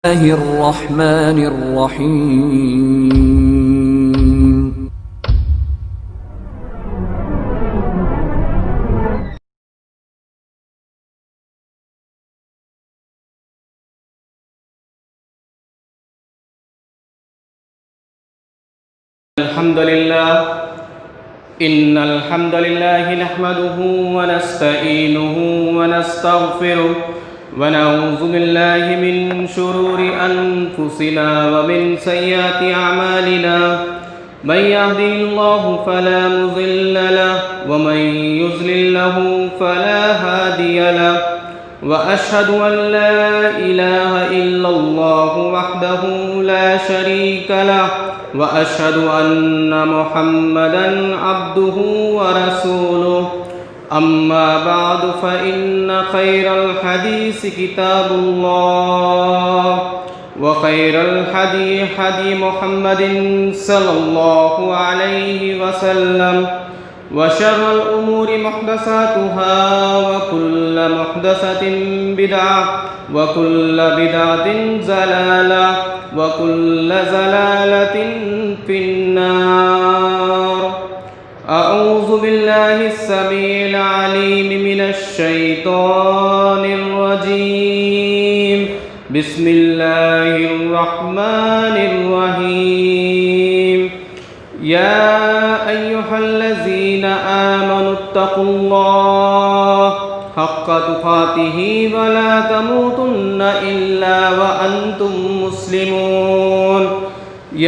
الله الرحمن الرحيم. الحمد لله إن الحمد لله نحمده ونستعينه ونستغفره ونعوذ بالله من شرور أنفسنا ومن سيئات أعمالنا من يهده الله فلا مضل له ومن يضلل له فلا هادي له وأشهد أن لا إله إلا الله وحده لا شريك له وأشهد أن محمدًا عبده ورسوله أما بعد فإن خير الحديث كتاب الله وخير الهدي هدي محمد صلى الله عليه وسلم وشر الأمور محدثاتها وكل محدثة بدعة وكل بدعة ضلالة وكل ضلالة في النار. أعوذ بالله السميع العليم من الشيطان الرجيم. بسم الله الرحمن الرحيم. يا أيها الذين آمنوا اتقوا الله حق تقاته ولا تموتن إلا وأنتم مسلمون.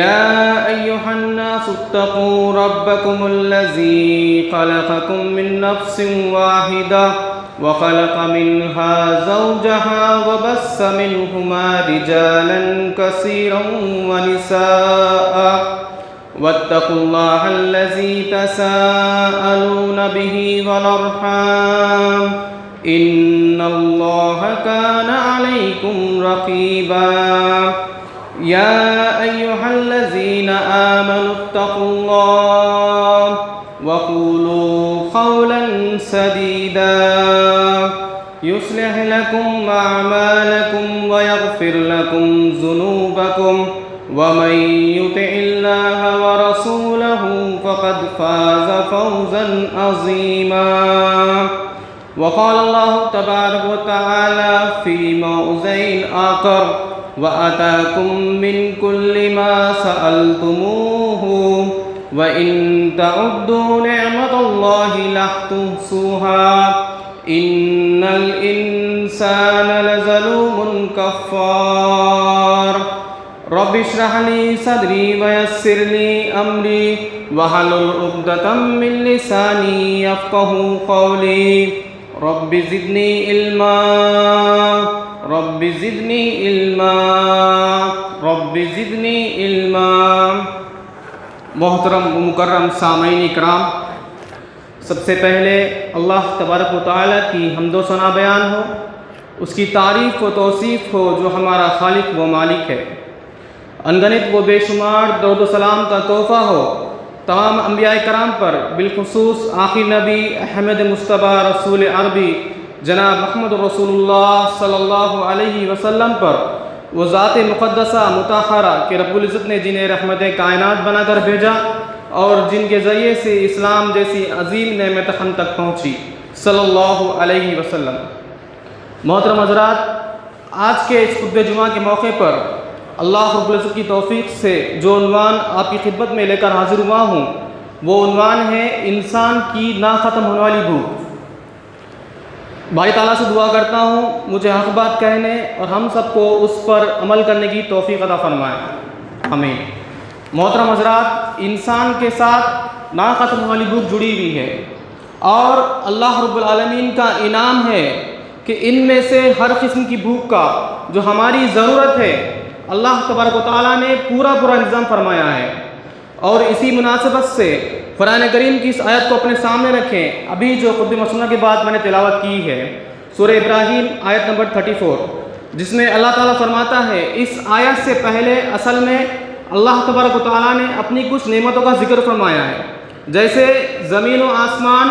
يا أيها الناس اتقوا ربكم الذي خلقكم من نفس واحدة وخلق منها زوجها وبث منهما رجالا كثيرا ونساء واتقوا الله الذي تساءلون به والأرحام إن الله كان عليكم رقيبا. يا أيها الذين آمنوا اتقوا الله وقولوا قولا سديدا يصلح لكم أعمالكم ويغفر لكم ذنوبكم ومن يطع الله ورسوله فقد فاز فوزا عظيما. وقال الله تبارك وتعالى في موضع آخر وآتاكم من كل ما سألتموه وإن تعدوا نعمة الله لا تحصوها إن الإنسان لظلوم كفار. رب اشرح لي صدري ويسر لي أمري واحلل عقدة من لساني يفقهوا قولي. رب زدني علما رب زدني علما رب زدنی علما. محترم و مکرم سامعین اکرام، سب سے پہلے اللہ تبارک و تعالیٰ کی حمد و ثنا بیان ہو، اس کی تعریف و توصیف ہو جو ہمارا خالق و مالک ہے. انگنت و بے شمار درود و سلام کا تحفہ ہو تمام انبیاء کرام پر، بالخصوص آخری نبی احمد مصطفیٰ رسول عربی جناب محمد رسول اللہ صلی اللہ علیہ وسلم پر، وہ ذات مقدسہ مطہرہ کہ رب العزت نے جنہیں رحمت کائنات بنا کر بھیجا اور جن کے ذریعے سے اسلام جیسی عظیم نعمت ہم تک پہنچی، صلی اللہ علیہ وسلم. محترم حضرات، آج کے اس خطبہ جمعہ کے موقع پر اللہ رب العزت کی توفیق سے جو عنوان آپ کی خدمت میں لے کر حاضر ہوا ہوں، وہ عنوان ہے انسان کی نا ختم ہونے والی بھوک. بھائی تعالیٰ سے دعا کرتا ہوں مجھے حق بات کہنے اور ہم سب کو اس پر عمل کرنے کی توفیق عطا فرمائے، آمین. محترم حضرات، انسان کے ساتھ نا ختم ہونے والی بھوک جڑی ہوئی ہے اور اللہ رب العالمین کا انعام ہے کہ ان میں سے ہر قسم کی بھوک کا جو ہماری ضرورت ہے اللہ تبارک و تعالیٰ نے پورا انتظام فرمایا ہے. اور اسی مناسبت سے قرآن کریم کی اس آیت کو اپنے سامنے رکھیں. ابھی جو خطبہ مسنونہ کے بعد میں نے تلاوت کی ہے سورہ ابراہیم آیت نمبر 34، جس میں اللہ تعالیٰ فرماتا ہے، اس آیت سے پہلے اصل میں اللہ تبارک و تعالیٰ نے اپنی کچھ نعمتوں کا ذکر فرمایا ہے، جیسے زمین و آسمان،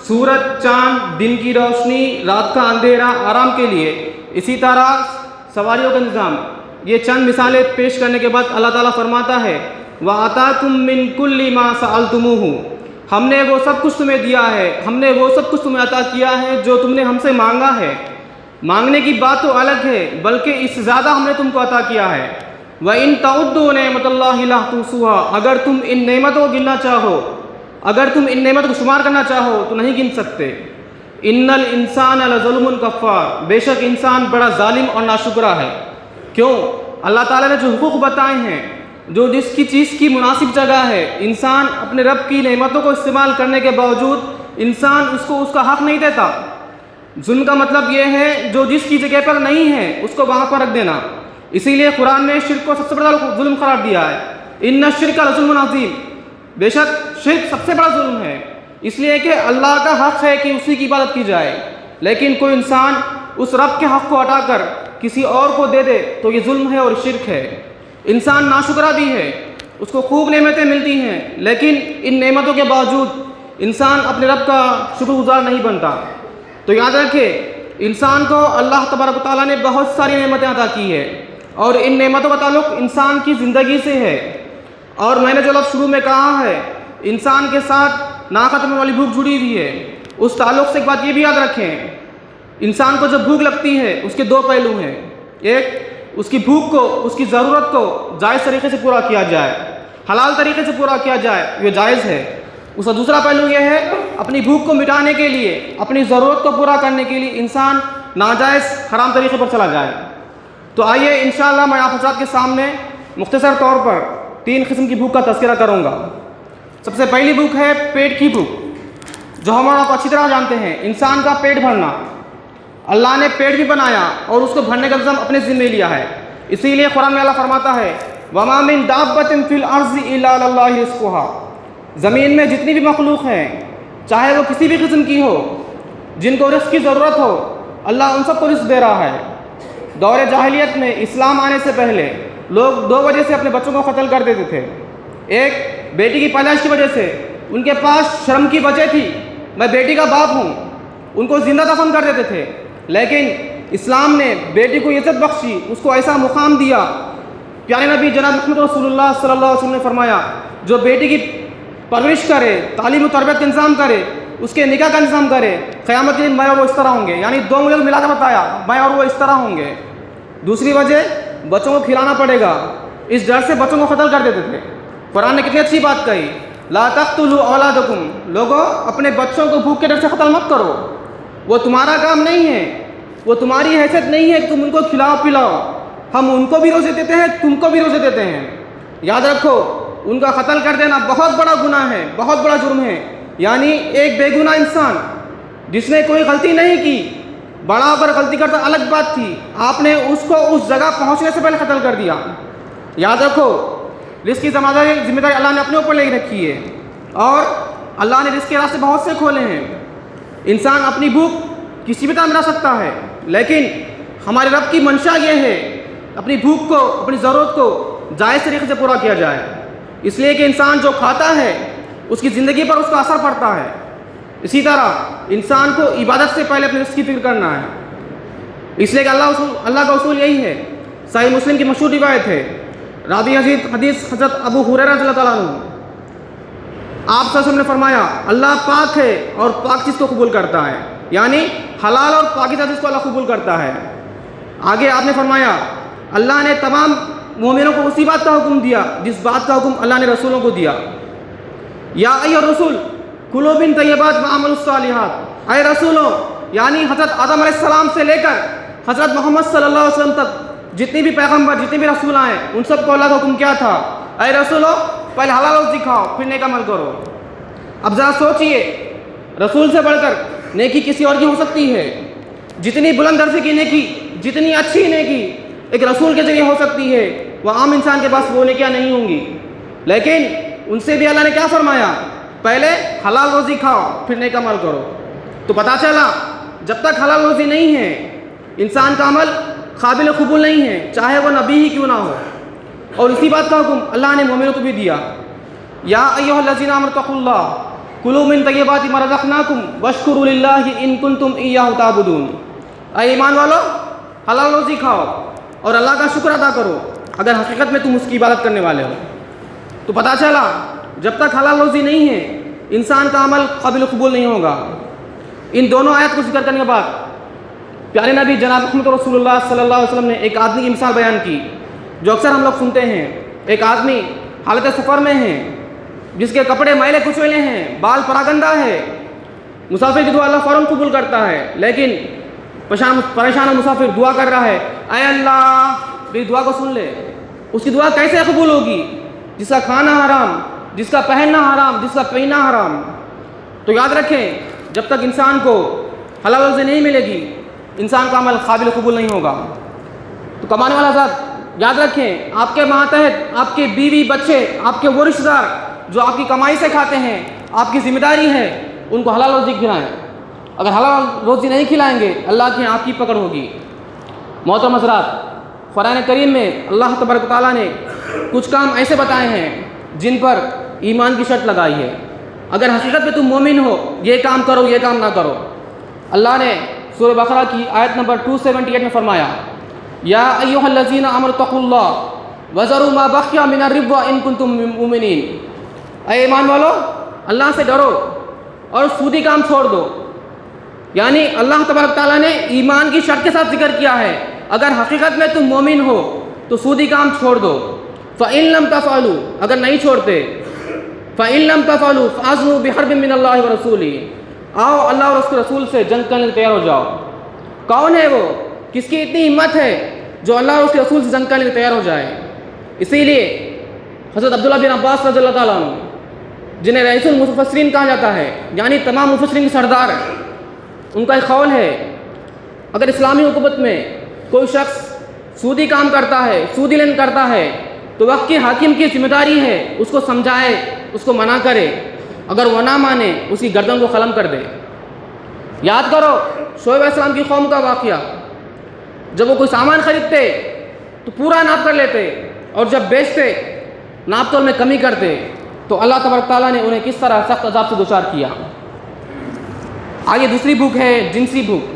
سورج، چاند، دن کی روشنی، رات کا اندھیرا آرام کے لیے، اسی طرح سواریوں کا نظام، یہ چند مثالیں پیش کرنے کے بعد اللہ تعالیٰ فرماتا ہے وَآتَاكُم مِّن كُلِّ مَا سَأَلْتُمُوهُ، ہم نے وہ سب کچھ تمہیں دیا ہے، ہم نے وہ سب کچھ تمہیں عطا کیا ہے جو تم نے ہم سے مانگا ہے۔ مانگنے کی بات تو الگ ہے، بلکہ اس سے زیادہ ہم نے تم کو عطا کیا ہے۔ وَإِن تَعُدُّوا نِعْمَتَ اللَّهِ لَا تُحْصُوهَا، اگر تم ان نعمتوں کو گننا چاہو، اگر تم ان نعمتوں کو شمار کرنا چاہو تو نہیں گن سکتے۔ إِنَّ الْإِنسَانَ لَظَلُومٌ كَفَّارٌ، بے شک انسان بڑا ظالم اور ناشکرا ہے۔ کیوں؟ اللہ تعالیٰ نے جو حقوق بتائے ہیں، جو جس کی چیز کی مناسب جگہ ہے، انسان اپنے رب کی نعمتوں کو استعمال کرنے کے باوجود انسان اس کو اس کا حق نہیں دیتا۔ ظلم کا مطلب یہ ہے جو جس کی جگہ پر نہیں ہے اس کو وہاں پر رکھ دینا۔ اسی لیے قرآن نے شرک کو سب سے بڑا ظلم قرار دیا ہے، ان الشرک لظلم عظیم، بے شک شرک سب سے بڑا ظلم ہے، اس لیے کہ اللہ کا حق ہے کہ اسی کی عبادت کی جائے، لیکن کوئی انسان اس رب کے حق کو ہٹا کر کسی اور کو دے دے تو یہ ظلم ہے اور شرک ہے۔ انسان ناشکرا بھی ہے، اس کو خوب نعمتیں ملتی ہیں، لیکن ان نعمتوں کے باوجود انسان اپنے رب کا شکر گزار نہیں بنتا۔ تو یاد رکھے انسان کو اللہ تبارک و تعالیٰ نے بہت ساری نعمتیں عطا کی ہے، اور ان نعمتوں کا تعلق انسان کی زندگی سے ہے۔ اور میں نے جو لفظ شروع میں کہا ہے انسان کے ساتھ نا ختم والی بھوک جڑی ہوئی ہے، اس تعلق سے ایک بات یہ بھی یاد رکھیں، انسان کو جب بھوک لگتی ہے اس کے دو پہلو ہیں، ایک اس کی بھوک کو، اس کی ضرورت کو جائز طریقے سے پورا کیا جائے، حلال طریقے سے پورا کیا جائے، یہ جائز ہے۔ اس کا دوسرا پہلو یہ ہے اپنی بھوک کو مٹانے کے لیے، اپنی ضرورت کو پورا کرنے کے لیے انسان ناجائز حرام طریقے پر چلا جائے۔ تو آئیے انشاءاللہ میں آپ حضرات کے سامنے مختصر طور پر 3 قسم کی بھوک کا تذکرہ کروں گا۔ سب سے پہلی بھوک ہے پیٹ کی بھوک، جو ہم آپ اچھی طرح جانتے ہیں، انسان کا پیٹ بھرنا۔ اللہ نے پیٹ بھی بنایا اور اس کو بھرنے کا نظام اپنے ذمہ لیا ہے، اسی لیے قرآن میں اللہ فرماتا ہے وَمَا مِن دَابَّةٍ فِي الْأَرْضِ إِلَّا عَلَى اللَّهِ رِزْقُهَا، زمین میں جتنی بھی مخلوق ہیں چاہے وہ کسی بھی قسم کی ہو، جن کو رزق کی ضرورت ہو، اللہ ان سب کو رزق دے رہا ہے۔ دور جاہلیت میں اسلام آنے سے پہلے لوگ 2 وجہ سے اپنے بچوں کو قتل کر دیتے تھے۔ ایک بیٹی کی پیدائش کی وجہ سے، ان کے پاس شرم کی وجہ تھی میں بیٹی کا باپ ہوں، ان کو زندہ دفن کر دیتے تھے، لیکن اسلام نے بیٹی کو عزت بخشی، اس کو ایسا مقام دیا۔ پیارے نبی جناب محمد رسول اللہ صلی اللہ علیہ وسلم نے فرمایا جو بیٹی کی پرورش کرے، تعلیم و تربیت کا انتظام کرے، اس کے نکاح کا انتظام کرے، قیامت کے دن میں اور وہ اس طرح ہوں گے، یعنی 2 مجھے ملا کر بتایا میں اور وہ اس طرح ہوں گے۔ دوسری وجہ بچوں کو کھلانا پڑے گا، اس ڈر سے بچوں کو قتل کر دیتے تھے۔ قرآن نے کتنی اچھی بات کہی لا تقتلوا اولادکم، لوگوں اپنے بچوں کو بھوک کے ڈر سے قتل مت کرو، وہ تمہارا کام نہیں ہے، وہ تمہاری حیثیت نہیں ہے کہ تم ان کو کھلاؤ پلاؤ، ہم ان کو بھی روزے دیتے ہیں، تم کو بھی روزے دیتے ہیں۔ یاد رکھو ان کا قتل کر دینا بہت بڑا گناہ ہے، بہت بڑا جرم ہے، یعنی ایک بے گناہ انسان جس نے کوئی غلطی نہیں کی، بڑا ہو کر غلطی کرتا الگ بات تھی، آپ نے اس کو اس جگہ پہنچنے سے پہلے قتل کر دیا۔ یاد رکھو رزق کی ذمہ داری اللہ نے اپنے اوپر لے رکھی ہے، اور اللہ نے رزق کے راستے بہت سے کھولے ہیں۔ انسان اپنی بھوک کسی بھی طرح ملا سکتا ہے، لیکن ہمارے رب کی منشا یہ ہے اپنی بھوک کو، اپنی ضرورت کو جائز طریقے سے پورا کیا جائے، اس لیے کہ انسان جو کھاتا ہے اس کی زندگی پر اس کا اثر پڑتا ہے۔ اسی طرح انسان کو عبادت سے پہلے اپنے رزق کی فکر کرنا ہے، اس لیے کہ اللہ کا اصول یہی ہے۔ صحیح مسلم کی مشہور روایت ہے، راوی حدیث حضرت ابو ہریرہ رضی اللہ تعالیٰ عنہ، آپ صلی اللہ علیہ وسلم نے فرمایا اللہ پاک ہے اور پاک چیز کو قبول کرتا ہے، یعنی حلال اور پاکیزہ چیز کو اللہ قبول کرتا ہے۔ آگے آپ نے فرمایا اللہ نے تمام مومنوں کو اسی بات کا حکم دیا جس بات کا حکم اللہ نے رسولوں کو دیا، یا ایھا الرسول کلوا من طیبات واعملوا الصالحات، اے رسولوں، یعنی حضرت آدم علیہ السلام سے لے کر حضرت محمد صلی اللہ علیہ وسلم تک جتنی بھی پیغمبر، جتنے بھی رسول آئے، ان سب کو اللہ کا حکم کیا تھا؟ اے رسولوں پہلے حلال روزی کھاؤ پھر نیک عمل کرو۔ اب ذرا سوچئے رسول سے بڑھ کر نیکی کسی اور کی ہو سکتی ہے؟ جتنی بلند درجے کی نیکی، جتنی اچھی نیکی ایک رسول کے ذریعے ہو سکتی ہے، وہ عام انسان کے پاس وہ نیکیاں نہیں ہوں گی، لیکن ان سے بھی اللہ نے کیا فرمایا؟ پہلے حلال روزی کھاؤ پھر نیک عمل کرو۔ تو پتہ چلا جب تک حلال روزی نہیں ہے انسان کا عمل قابل قبول نہیں ہے، چاہے وہ نبی ہی کیوں نہ ہو۔ اور اسی بات کا حکم اللہ نے مومنوں کو بھی دیا، یا ایھا الذین آمنوا اتقوا اللہ کلوا من طیبات ما رزقناکم واشکروا للہ ان کنتم ایاہ تعبدون، اے ایمان والو حلال روزی کھاؤ، اور اللہ کا شکر ادا کرو اگر حقیقت میں تم اس کی عبادت کرنے والے ہو۔ تو پتہ چلا جب تک حلال روزی نہیں ہے انسان کا عمل قابل قبول نہیں ہوگا۔ ان دونوں آیات کو ذکر کرنے کے بعد پیارے نبی جناب محمد رسول اللہ صلی اللہ علیہ وسلم نے ایک آدمی کی مثال بیان کی جو اکثر ہم لوگ سنتے ہیں۔ ایک آدمی حالت سفر میں ہے، جس کے کپڑے میلے کچیلے ہیں، بال پراگندہ ہے، مسافر کی دعا اللہ فوراً قبول کرتا ہے، لیکن پریشان مسافر دعا کر رہا ہے، اے اللہ میری دعا کو سن لے۔ اس کی دعا کیسے قبول ہوگی جس کا کھانا حرام، جس کا پہننا حرام، جس کا پینا حرام؟ تو یاد رکھیں جب تک انسان کو حلال روزی نہیں ملے گی انسان کا عمل قابل قبول نہیں ہوگا۔ تو کمانے والا ذات یاد رکھیں آپ کے ماتحت آپ کے بیوی بچے آپ کے وہ رشتہ دار جو آپ کی کمائی سے کھاتے ہیں آپ کی ذمہ داری ہے ان کو حلال روزی کھلائیں۔ اگر حلال روزی نہیں کھلائیں گے اللہ کی آپ کی پکڑ ہوگی۔ محترم حضرات، قرآن کریم میں اللہ تبارک و تعالیٰ نے کچھ کام ایسے بتائے ہیں جن پر ایمان کی شرط لگائی ہے۔ اگر حقیقت میں تم مومن ہو یہ کام کرو یہ کام نہ کرو۔ اللہ نے سورہ بقرہ کی آیت نمبر 278 میں فرمایا، یا ایھا الذین آمنوا اتقوا اللہ وذروا ما بقی من الربا ان کنتم مؤمنین۔ اے ایمان والو اللہ سے ڈرو اور سودی کام چھوڑ دو۔ یعنی اللہ تبارک تعالیٰ نے ایمان کی شرط کے ساتھ ذکر کیا ہے اگر حقیقت میں تم مومن ہو تو سودی کام چھوڑ دو۔ فَإِن لَمْ تَفْعَلُوا اگر نہیں چھوڑتے فَإِن لَمْ تَفْعَلُوا فَأَذْنُوا بِحَرْبٍ مِّنَ اللَّهِ وَرَسُولِهِ آؤ اللہ اور اس کے رسول سے جنگ کرنے کے تیار ہو جاؤ۔ کون ہے وہ؟ کس کی اتنی ہمت ہے جو اللہ اور اس کے رسول سے جنگ کرنے کے تیار ہو جائے؟ اسی لیے حضرت عبداللہ بن عباس رضی اللہ تعالیٰ عنہ جنہیں رئیس المفسرین کہا جاتا ہے یعنی تمام مفسرین کے سردار، ان کا ایک قول ہے اگر اسلامی حکومت میں کوئی شخص سودی کام کرتا ہے، سودی لین کرتا ہے تو وقت کے حاکم کی ذمہ داری ہے اس کو سمجھائے، اس کو منع کرے، اگر وہ نہ مانے اس کی گردن کو قلم کر دے۔ یاد کرو شعیب علیہ السلام کی قوم کا واقعہ، جب وہ کوئی سامان خریدتے تو پورا ناپ کر لیتے اور جب بیچتے ناپ تول میں کمی کرتے تو اللہ تبارک تعالیٰ نے انہیں کس طرح سخت عذاب سے دوچار کیا۔ آگے دوسری بھوک ہے جنسی بھوک۔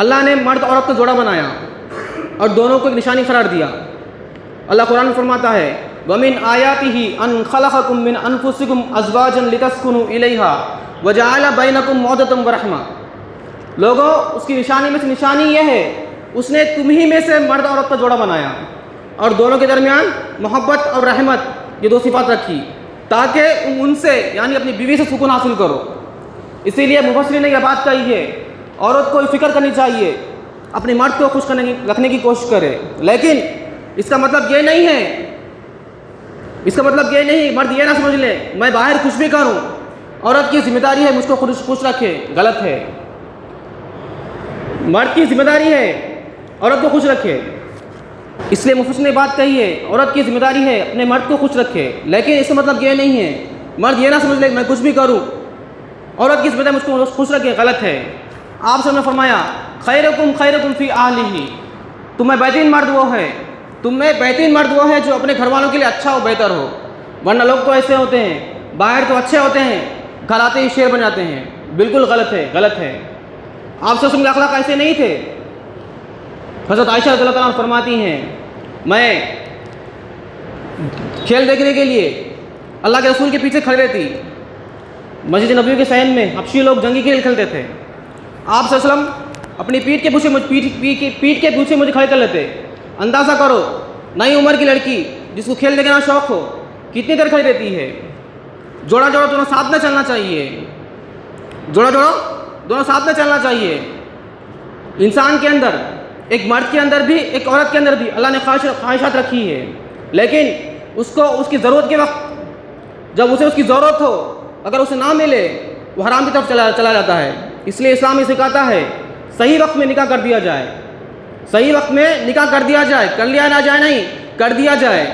اللہ نے مرد عورت کو جوڑا بنایا اور دونوں کو ایک نشانی قرار دیا۔ اللہ قرآن میں فرماتا ہے وَمِنْ آيَاتِهِ أَنْ خَلَقَكُم مِّنْ أَنفُسِكُمْ أَزْوَاجًا لِتَسْكُنُوا إِلَيْهَا وَجَعَلَ بَيْنَكُم مَّوَدَّةً وَرَحْمَةً۔ لوگوں اس کی نشانی میں سے نشانی یہ ہے اس نے تم ہی میں سے مرد عورت کا جوڑا بنایا اور دونوں کے درمیان محبت اور رحمت یہ دو صفات رکھی تاکہ ان سے یعنی اپنی بیوی سے سکون حاصل کرو۔ اسی لیے مفسرین نے یہ بات کہی ہے عورت کو فکر کرنی چاہیے اپنے مرد کو خوش رکھنے کی کوشش کرے، لیکن اس کا مطلب یہ نہیں ہے مرد یہ نہ سمجھ لے میں باہر کچھ بھی کروں، عورت کی ذمہ داری ہے مجھ کو خوش رکھے، غلط ہے۔ مرد کی ذمہ داری ہے عورت کو خوش رکھے، اس لیے مفسرین نے بات کہی ہے عورت کی ذمہ داری ہے اپنے مرد کو خوش رکھے، لیکن اس کا مطلب یہ نہیں ہے مرد یہ نہ سمجھ لے میں کچھ بھی کروں، عورت کی ذمہ داری مجھ کو خوش رکھے، غلط ہے۔ آپ سے نے فرمایا خیرکم خیرکم فی اہلہ، تمہیں بہترین مرد وہ ہے جو اپنے گھر والوں کے لیے اچھا ہو، بہتر ہو، ورنہ لوگ تو ایسے ہوتے ہیں باہر تو اچھے ہوتے ہیں گھر آتے ہی شیر بن جاتے ہیں، بالکل غلط ہے۔ آپ سے کے اخلاق ایسے نہیں تھے۔ حضرت عائشہ رضی اللہ تعالیٰ عنہ فرماتی ہیں میں کھیل دیکھنے کے لیے اللہ کے رسول کے پیچھے کھڑی رہتی، مسجد نبوی کے صحن میں حبشی لوگ جنگی کھیل کھیلتے تھے، آپ صلی اللہ علیہ وسلم اپنی پیٹھ کے پیچھے مجھے کھڑے کر لیتے۔ اندازہ کرو نئی عمر کی لڑکی جس کو کھیل دیکھنا شوق ہو کتنی دیر کھڑی رہتی ہے۔ جوڑا دونوں ساتھ میں چلنا چاہیے، دونوں ساتھ میں چلنا چاہیے۔ انسان کے اندر ایک مرد کے اندر بھی ایک عورت کے اندر بھی اللہ نے خواہشات رکھی ہے، لیکن اس کی ضرورت کے وقت جب اسے اس کی ضرورت ہو اگر اسے نہ ملے وہ حرام کی طرف چلا جاتا ہے۔ اس لیے اسلام یہ سکھاتا ہے صحیح وقت میں نکاح کر دیا جائے، کر لیا نہ جائے نہیں، کر دیا جائے۔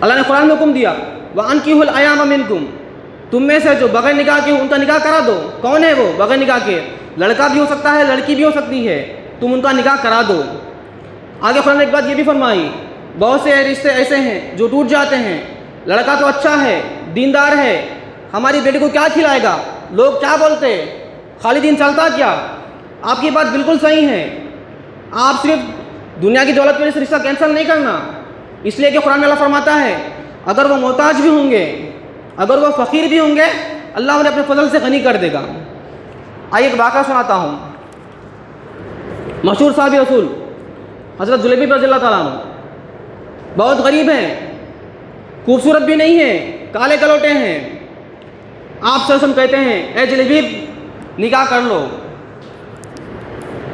اللہ نے قرآن میں حکم دیا وَأَنكِحُوا الْأَيَامَ مِنكُمْ، تم میں سے جو بغیر نکاح کے ان کا نکاح کرا دو۔ کون ہے وہ بغیر نکاح کے؟ لڑکا بھی ہو سکتا ہے لڑکی بھی ہو سکتی ہے، تم ان کا نکاح کرا دو۔ آگے قرآن نے ایک بات یہ بھی فرمائی بہت سے رشتے ایسے ہیں جو ٹوٹ جاتے ہیں، لڑکا تو اچھا ہے دیندار ہے، ہماری بیٹی کو کیا کھلائے گا، لوگ کیا بولتے، خالی دین چلتا کیا؟ آپ کی بات بالکل صحیح ہے، آپ صرف دنیا کی دولت کی وجہ سے رشتہ کینسل نہیں کرنا، اس لیے کہ قرآن میں اللہ فرماتا ہے اگر وہ محتاج بھی ہوں گے، اگر وہ فقیر بھی ہوں گے، اللہ انہیں اپنے فضل سے غنی کر دے گا۔ آئیے ایک واقعہ سناتا ہوں۔ مشہور صحابی رسول حضرت جلیبیب رضی اللہ تعالیٰ عنہ بہت غریب ہیں، خوبصورت بھی نہیں ہیں، کالے کلوٹے ہیں۔ آپ صلی اللہ علیہ وسلم کہتے ہیں اے جلیبیب نکاح کر لو۔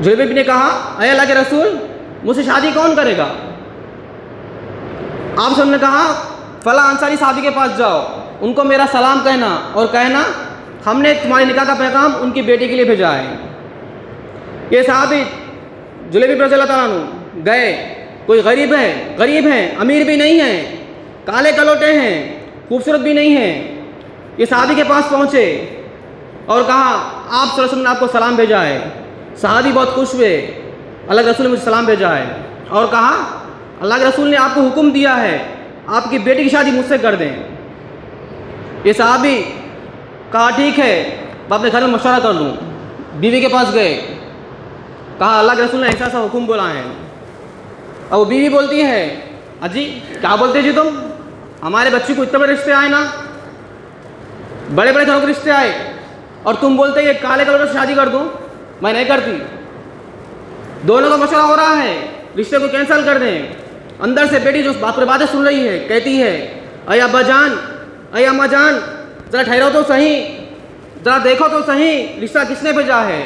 جلیبیب نے کہا اے اللہ کے رسول مجھ سے شادی کون کرے گا؟ آپ صلی اللہ علیہ وسلم نے کہا فلاں انصاری صحابی کے پاس جاؤ، ان کو میرا سلام کہنا اور کہنا ہم نے تمہاری نکاح کا پیغام ان کی بیٹی کے لیے بھیجا ہے۔ یہ صحابی جلیبیب رضی اللہ تعالیٰ عنہ گئے، کوئی غریب ہیں، امیر بھی نہیں ہیں، کالے کلوٹے ہیں، خوبصورت بھی نہیں ہیں۔ یہ صحابی کے پاس پہنچے اور کہا آپ صلی اللہ علیہ وسلم نے آپ کو سلام بھیجا ہے۔ صحابی بہت خوش ہوئے، اللہ کے رسول نے مجھے سلام بھیجا ہے، اور کہا اللہ کے رسول نے آپ کو حکم دیا ہے آپ کی بیٹی کی شادی مجھ سے کر دیں۔ یہ صحابی کہا ٹھیک ہے میں اپنے گھر میں مشورہ کر لوں۔ بیوی کے پاس گئے، کہا اللہ کے رسول نے ایسا ایسا حکم بولا ہے۔ اب وہ بیوی بولتی ہے اجی کیا بولتے جی تم، ہمارے بچی کو اتنے بڑے رشتے آئے نا، بڑے بڑے گھروں کے رشتے آئے، اور تم بولتے یہ کالے کلر سے شادی کر دوں، میں نہیں کرتی۔ دونوں کا مشورہ ہو رہا ہے رشتے کو کینسل کر دیں۔ اندر سے بیٹی جو باپ باتیں سن رہی ہے کہتی ہے اے ابا جان، اے اماں جان، ذرا ٹھہرو تو صحیح، ذرا دیکھو تو صحیح رشتہ کس نے بھیجا ہے،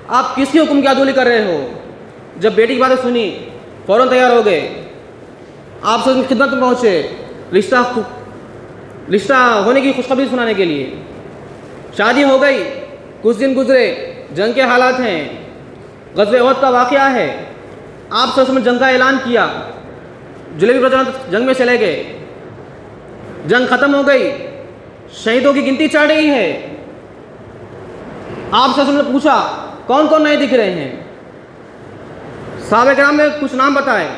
آپ کس کے حکم کی عدولی کر رہے ہو۔ جب بیٹی کی باتیں سنی فوراً تیار ہو گئے، آپ سے خدمت میں پہنچے رشتہ ہونے کی خوشخبری سنانے کے لیے۔ شادی ہو گئی، کچھ دن گزرے، جنگ کے حالات ہیں، غزوہ احد کا واقعہ ہے۔ آپ صلی اللہ علیہ وسلم نے جنگ کا اعلان کیا، جلیبیب رضی اللہ عنہ جنگ میں چلے گئے، جنگ ختم ہو گئی، شہیدوں کی گنتی چڑھ رہی ہے۔ آپ صلی اللہ علیہ وسلم نے پوچھا کون کون نئے دکھ رہے ہیں؟ صحابہ کرام نے کچھ نام بتائے۔ آپ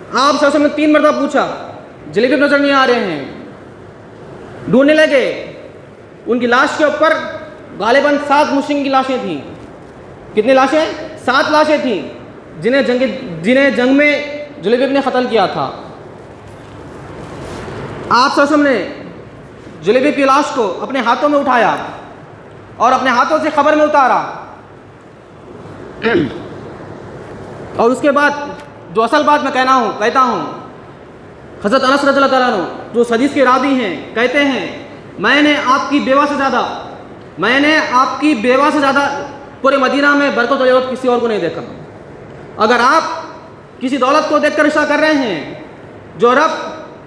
صلی اللہ علیہ وسلم نے 3 مرتبہ پوچھا، جلیبیب نظر نہیں آ رہے ہیں۔ ڈھونڈنے لگے، ان کی لاش کے اوپر غالباً 7 مشرکین کی لاشیں تھیں۔ کتنی لاشیں؟ 7 لاشیں تھیں جنہیں جنگ میں جلیبیب نے قتل کیا تھا۔ آپ صلی اللہ علیہ وسلم نے جلیبیب کی لاش کو اپنے ہاتھوں میں اٹھایا اور اپنے ہاتھوں سے قبر میں اتارا، اور اس کے بعد جو اصل بات میں کہتا ہوں، حضرت انس رضی اللہ تعالیٰ عنہ جو اس حدیث کے راوی ہیں کہتے ہیں میں نے آپ کی بیوہ سے زیادہ پورے مدینہ میں برکت و دولت کسی اور کو نہیں دیکھا۔ اگر آپ کسی دولت کو دیکھ کر رشتہ کر رہے ہیں، جو رب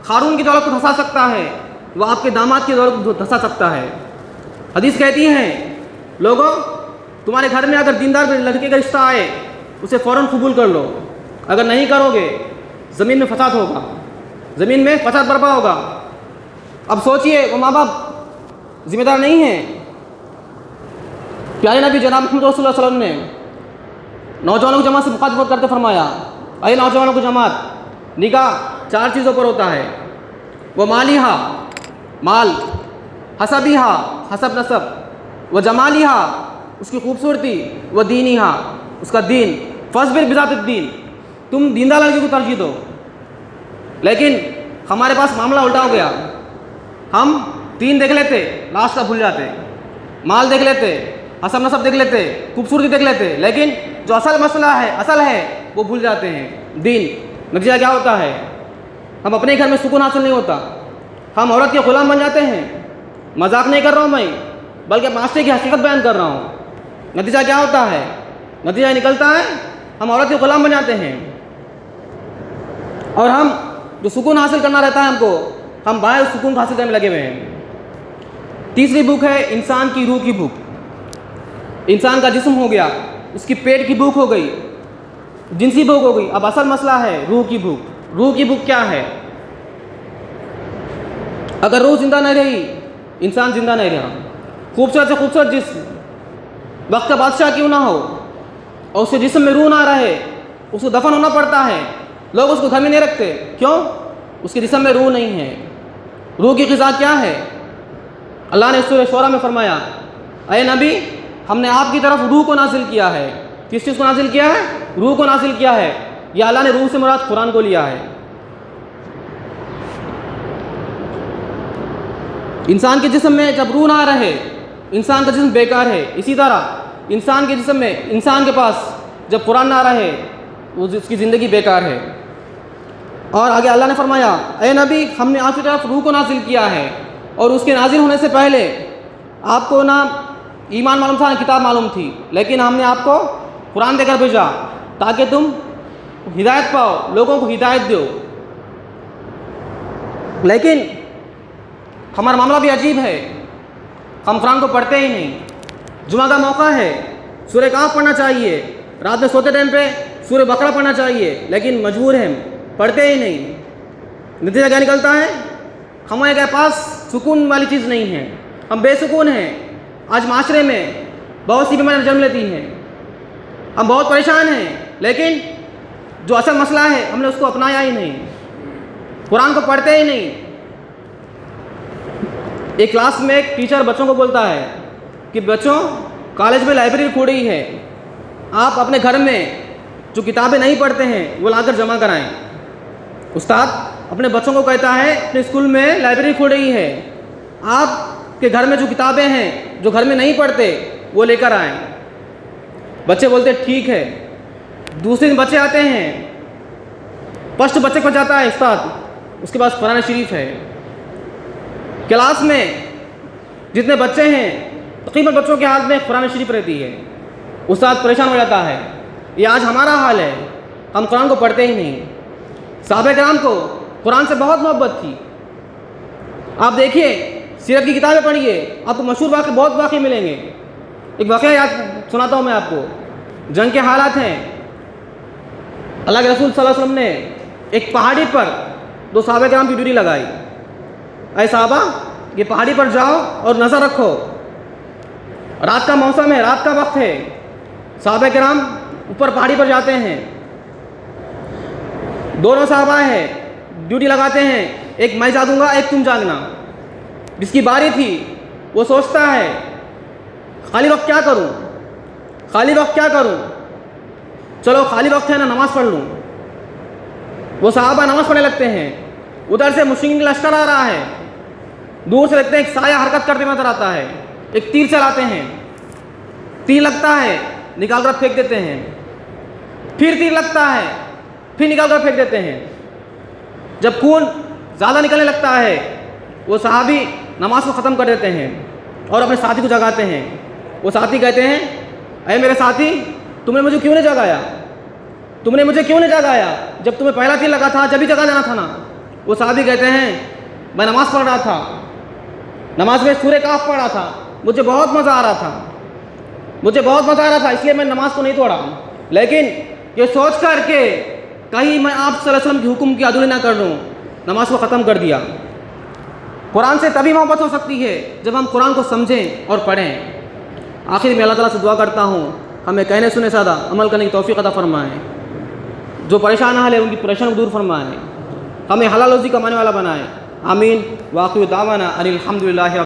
قارون کی دولت کو دھسا سکتا ہے وہ آپ کے داماد کی دولت کو دھسا سکتا ہے۔ حدیث کہتی ہے لوگوں تمہارے گھر میں اگر دیندار لڑکے کا رشتہ آئے اسے فوراً قبول کر لو، اگر نہیں کرو گے زمین میں فساد ہوگا، زمین میں فساد برپا ہوگا۔ اب سوچئے وہ ماں باپ ذمہ دار نہیں ہیں؟ پیارے نبی جناب محمد رسول اللہ صلی اللہ علیہ وسلم نے نوجوانوں کی جماعت سے مخاطبت کرتے فرمایا اے نوجوانوں کی جماعت، نکاح 4 چیزوں پر ہوتا ہے، وہ مالیہا مال، حسبیہا حسب نسب، وہ جمالیہا اس کی خوبصورتی، وہ دینیہا اس کا دین، فاصبر بذات الدین تم دیندار لڑکی کو ترجیح دو۔ لیکن ہمارے پاس معاملہ الٹا ہو گیا، ہم دین دیکھ لیتے لاسٹ کا بھول جاتے، مال دیکھ لیتے، حسب نسب دیکھ لیتے، خوبصورتی دیکھ لیتے، لیکن جو اصل مسئلہ ہے اصل ہے وہ بھول جاتے ہیں، دین۔ نتیجہ کیا ہوتا ہے؟ ہم اپنے گھر میں سکون حاصل نہیں ہوتا، ہم عورت کے غلام بن جاتے ہیں۔ مذاق نہیں کر رہا ہوں میں، بلکہ معاشرے کی حقیقت بیان کر رہا ہوں۔ نتیجہ کیا ہوتا ہے؟ نتیجہ نکلتا ہے ہم عورت کے غلام بن جاتے ہیں، اور ہم جو سکون حاصل کرنا رہتا ہے ہم باہر سکون حاصل کرنے میں لگے ہوئے ہیں۔ تیسری بھوک ہے انسان کی روح کی بھوک۔ انسان کا جسم ہو گیا، اس کی پیٹ کی بھوک ہو گئی، جنسی بھوک ہو گئی، اب اصل مسئلہ ہے روح کی بھوک۔ روح کی بھوک کیا ہے؟ اگر روح زندہ نہیں رہی انسان زندہ نہیں رہا۔ خوبصورت سے خوبصورت جسم، وقت کا بادشاہ کیوں نہ ہو، اور اس کے جسم میں روح نہ رہے، اس کو دفن ہونا پڑتا ہے، لوگ اس کو گھر میں نہیں رکھتے، کیوں؟ اس کے جسم میں روح نہیں ہے۔ روح کی غذا کیا ہے؟ اللہ نے سورہ شورى میں فرمایا اے نبی ہم نے آپ کی طرف روح کو نازل کیا ہے۔ کس چیز کو نازل کیا ہے؟ روح کو نازل کیا ہے، یا اللہ نے روح سے مراد قرآن کو لیا ہے؟ انسان کے جسم میں جب روح نہ رہے انسان کا جسم بیکار ہے، اسی طرح انسان کے جسم میں انسان کے پاس جب قرآن نہ رہے وہ اس کی زندگی بیکار ہے۔ اور آگے اللہ نے فرمایا اے نبی ہم نے آپ کی طرف روح کو نازل کیا ہے، اور اس کے نازل ہونے سے پہلے آپ کو نہ ایمان معلوم تھا نہ کتاب معلوم تھی، لیکن ہم نے آپ کو قرآن دے کر بھیجا تاکہ تم ہدایت پاؤ، لوگوں کو ہدایت دو۔ لیکن ہمارا معاملہ بھی عجیب ہے، ہم قرآن کو پڑھتے ہی نہیں۔ جمعہ کا موقع ہے، سورہ کہف پڑھنا چاہیے، رات میں سوتے ٹائم پہ سورہ بقرہ پڑھنا چاہیے، لیکن مجبور ہیں پڑھتے ہی نہیں۔ نتیجہ کیا نکلتا ہے؟ ہمارے پاس سکون والی چیز نہیں ہے، ہم بے سکون ہیں۔ آج معاشرے میں بہت سی بیماریاں جنم لیتی ہیں، ہم بہت پریشان ہیں، لیکن جو اصل مسئلہ ہے ہم نے اس کو اپنایا ہی نہیں، قرآن کو پڑھتے ہی نہیں۔ ایک کلاس میں ایک ٹیچر بچوں کو بولتا ہے کہ بچوں کالج میں لائبریری کھولی ہے، آپ اپنے گھر میں جو کتابیں نہیں پڑھتے ہیں وہ لا کر جمع کرائیں۔ استاد اپنے بچوں کو کہتا ہے اپنے اسکول میں لائبریری کھولی ہے، آپ کے گھر میں جو کتابیں ہیں جو گھر میں نہیں پڑھتے وہ لے کر آئیں۔ بچے بولتے ٹھیک ہے۔ دوسرے دن بچے آتے ہیں، فرسٹ بچے کو جاتا ہے استاد، اس کے پاس قرآن شریف ہے۔ کلاس میں جتنے بچے ہیں تقریباً بچوں کے ہاتھ میں قرآن شریف رہتی ہے۔ استاد پریشان ہو جاتا ہے، یہ آج ہمارا حال ہے، ہم قرآن کو پڑھتے ہی نہیں۔ صحابہ کرام کو قرآن سے بہت محبت تھی۔ آپ دیکھیے سیرت کی کتابیں پڑھیے، آپ کو مشہور واقعے بہت واقعے ملیں گے۔ ایک واقعہ یاد سناتا ہوں میں آپ کو، جنگ کے حالات ہیں۔ اللہ کے رسول صلی اللہ علیہ وسلم نے ایک پہاڑی پر دو صحابہ کرام کی ڈیوٹی لگائی، اے صحابہ یہ پہاڑی پر جاؤ اور نظر رکھو، رات کا موسم ہے، رات کا وقت ہے۔ صحابہ کرام اوپر پہاڑی پر جاتے ہیں، دونوں صحابہ ہیں، ڈیوٹی لگاتے ہیں، ایک میں جاگوں گا ایک تم جاگنا۔ جس کی باری تھی وہ سوچتا ہے خالی وقت کیا کروں، خالی وقت کیا کروں، چلو خالی وقت ہے نا نماز پڑھ لوں۔ وہ صحابہ نماز پڑھنے لگتے ہیں، ادھر سے مشرکین کا لشکر آ رہا ہے، دور سے دیکھتے ہیں ایک سایہ حرکت کرتے نظر آتا ہے، ایک تیر چلاتے ہیں، تیر لگتا ہے نکال کر پھینک دیتے ہیں، پھر تیر لگتا ہے پھر نکال کر پھینک دیتے ہیں۔ جب خون زیادہ نکلنے لگتا ہے وہ صحابی نماز کو ختم کر دیتے ہیں اور اپنے ساتھی کو جگاتے ہیں۔ وہ ساتھی کہتے ہیں اے میرے ساتھی تم نے مجھے کیوں نہیں جگایا، تم نے مجھے کیوں نہیں جگایا، جب تمہیں پہلا تیر لگا تھا جب ہی جگا دینا تھا نا۔ وہ صحابی کہتے ہیں میں نماز پڑھ رہا تھا، نماز میں سورہ کہف پڑھ رہا تھا، مجھے بہت مزہ آ رہا تھا، مجھے بہت مزہ آ رہا تھا، اس لیے میں نماز کو نہیں توڑا، لیکن یہ سوچ کر کے کہیں میں آپ صلی اللہ علیہ وسلم کے حکم کی عدولی نہ کر لوں، نماز کو ختم کر دیا۔ قرآن سے تبھی محبت ہو سکتی ہے جب ہم قرآن کو سمجھیں اور پڑھیں۔ آخر میں اللہ تعالیٰ سے دعا کرتا ہوں ہمیں کہنے سنے سادہ عمل کرنے کی توفیق عطا فرمائیں، جو پریشان حال ہے ان کی پریشانی کو دور فرمائیں، ہمیں حلال روزی کمانے والا بنائیں۔ آمین۔ واقع دعوانا ان الحمد للہ۔